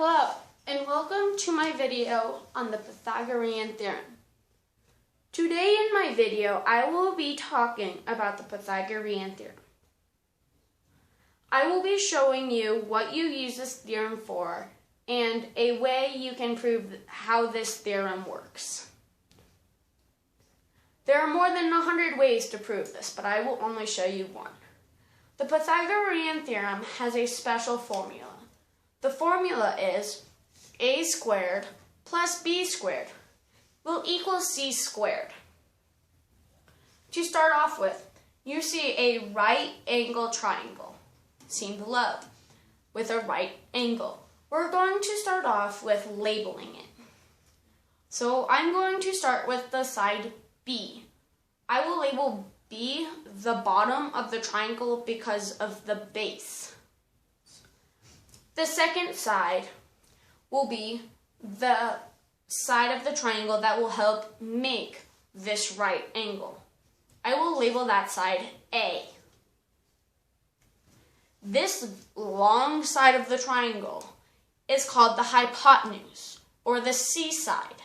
Hello, and welcome to my video on the Pythagorean theorem. Today in my video, I will be talking about the Pythagorean theorem. I will be showing you what you use this theorem for and a way you can prove how this theorem works. There are more than 100 ways to prove this, but I will only show you one. The Pythagorean theorem has a special formula. The formula is a squared plus b squared will equal c squared. To start off with, you see a right angle triangle, seen below, with a right angle. We're going to start off with labeling it. So I'm going to start with the side B. I will label B the bottom of the triangle because of the base. The second side will be the side of the triangle that will help make this right angle. I will label that side A. This long side of the triangle is called the hypotenuse, or the C side.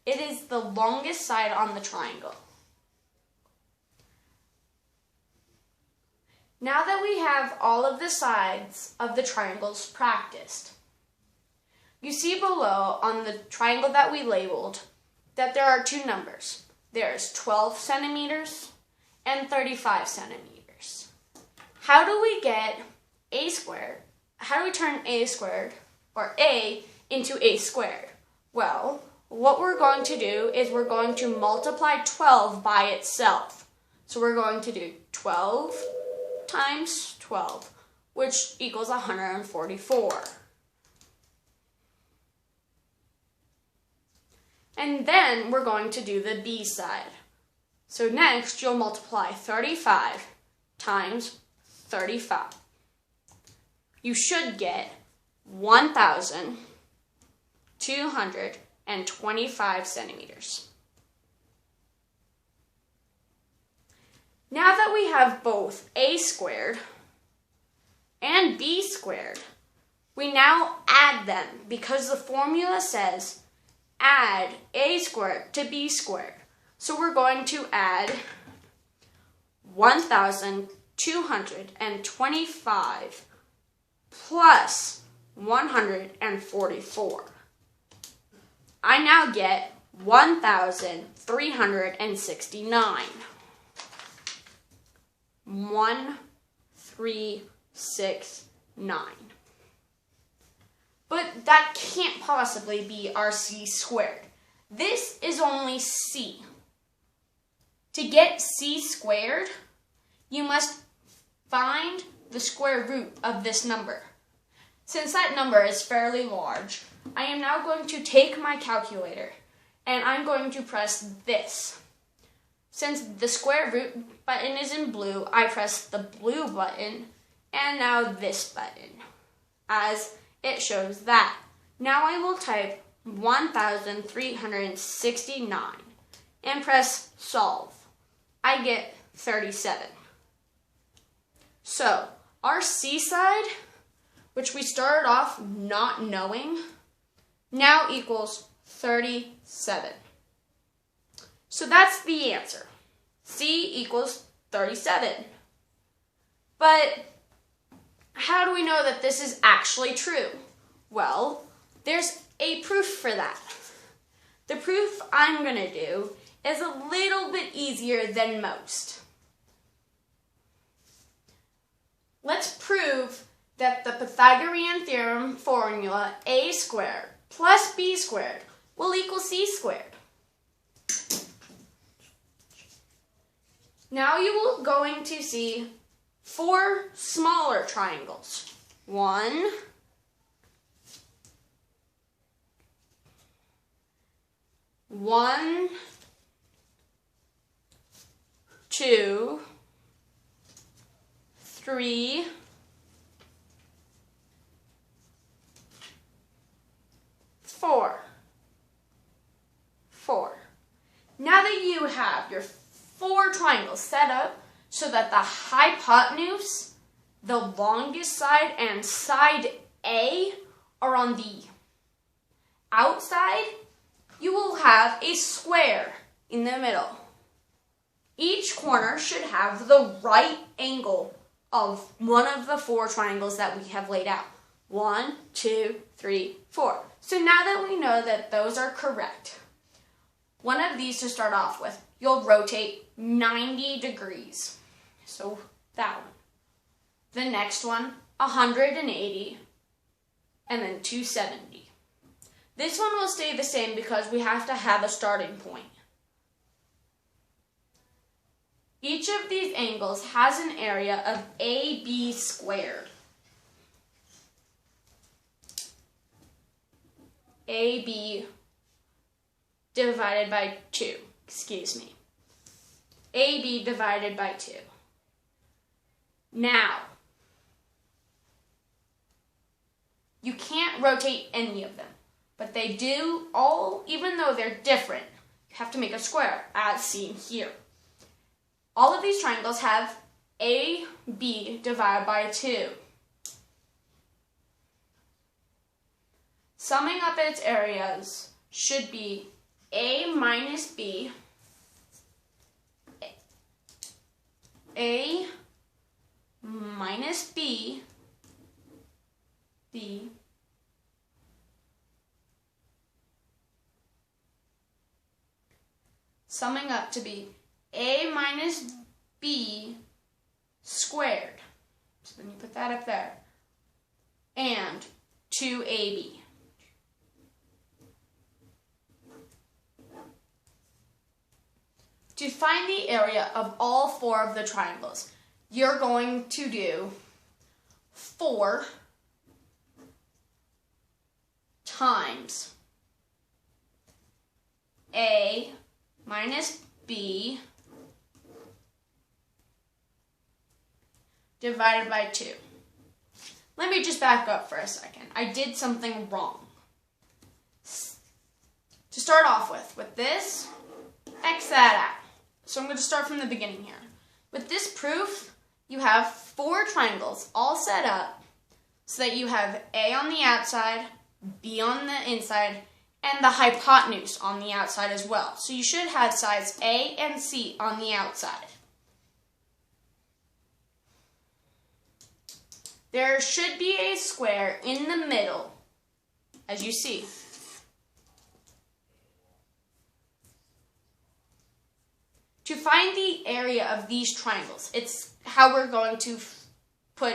It is the longest side on the triangle. Now that we have all of the sides of the triangles practiced, you see below on the triangle that we labeled that there are two numbers. There's 12 centimeters and 35 centimeters. How do we get a squared? How do we turn a squared, or a, into a squared? Well, what we're going to do is we're going to multiply 12 by itself. So we're going to do 12 times 12, which equals 144. And then we're going to do the B side. So next you'll multiply 35 times 35. You should get 1,225 centimeters. Now that we have both a squared and b squared, we now add them because the formula says add a squared to b squared. So we're going to add 1,225 plus 144. I now get 1,369. 1,369. But that can't possibly be our c squared. This is only c. To get c squared, you must find the square root of this number. Since that number is fairly large, I am now going to take my calculator and I'm going to press this. Since the square root button is in blue, I press the blue button and now this button, as it shows that. Now I will type 1,369 and press solve. I get 37. So our C side, which we started off not knowing, now equals 37. So that's the answer. C equals 37. But how do we know that this is actually true? Well, there's a proof for that. The proof I'm going to do is a little bit easier than most. Let's prove that the Pythagorean theorem formula a squared plus b squared will equal c squared. Now you are going to see 4 smaller triangles. 1, 2, 3, 4. Now that you have your 4 triangles set up so that the hypotenuse, the longest side, and side A are on the outside, you will have a square in the middle. Each corner should have the right angle of one of the 4 triangles that we have laid out. 1, 2, 3, 4. So now that we know that those are correct, one of these to start off with, you'll rotate 90 degrees. So that one. The next one, 180, and then 270. This one will stay the same because we have to have a starting point. Each of these angles has an area of AB squared. AB divided by 2, AB divided by 2. Now, you can't rotate any of them, but they do all, even though they're different, you have to make a square, as seen here. All of these triangles have AB divided by 2. Summing up its areas should be A minus B, A minus B, B, summing up to be A minus B squared. So then you put that up there. And 2AB. To find the area of all 4 of the triangles, you're going to do 4 times A minus B divided by 2. Let me just back up for a second. I did something wrong. To start off with this, X that out. So I'm going to start from the beginning here. With this proof, you have 4 triangles all set up so that you have A on the outside, B on the inside, and the hypotenuse on the outside as well. So you should have sides A and C on the outside. There should be a square in the middle, as you see. To find the area of these triangles, it's how we're going to put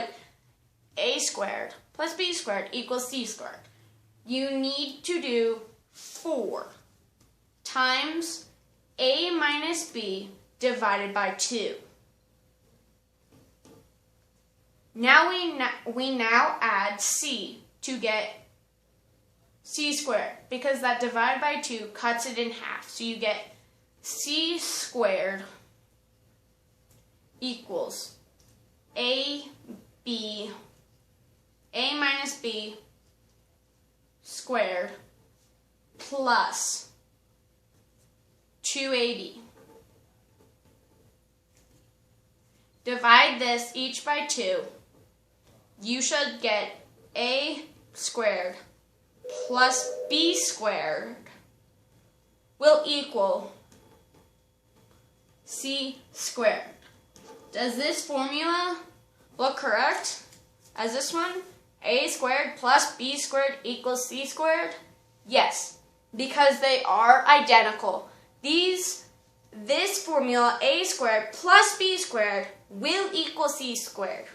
A squared plus B squared equals C squared. You need to do 4 times A minus B divided by 2. Now we now add C to get C squared, because that divided by 2 cuts it in half. So you get C squared equals A minus B squared plus 2AB. Divide this each by 2. You should get A squared plus B squared will equal C squared. Does this formula look correct as this one? A squared plus B squared equals C squared? Yes, because they are identical. This formula, A squared plus B squared, will equal C squared.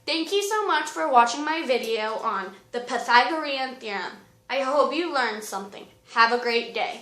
Thank you so much for watching my video on the Pythagorean theorem. I hope you learned something. Have a great day.